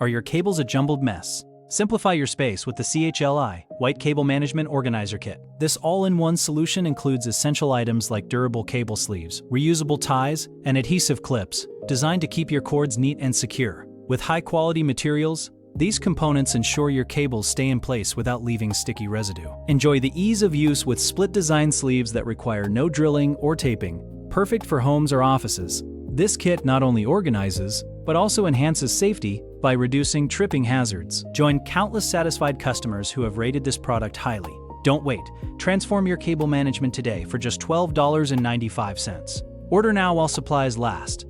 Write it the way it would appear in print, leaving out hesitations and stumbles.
Are your cables a jumbled mess? Simplify your space with the CHLI White Cable Management Organizer Kit. This all-in-one solution includes essential items like durable cable sleeves, reusable ties, and adhesive clips, designed to keep your cords neat and secure. With high-quality materials, these components ensure your cables stay in place without leaving sticky residue. Enjoy the ease of use with split-design sleeves that require no drilling or taping, perfect for homes or offices. This kit not only organizes, but also enhances safety by reducing tripping hazards. Join countless satisfied customers who have rated this product highly. Don't wait. Transform your cable management today for just $12.95. Order now while supplies last.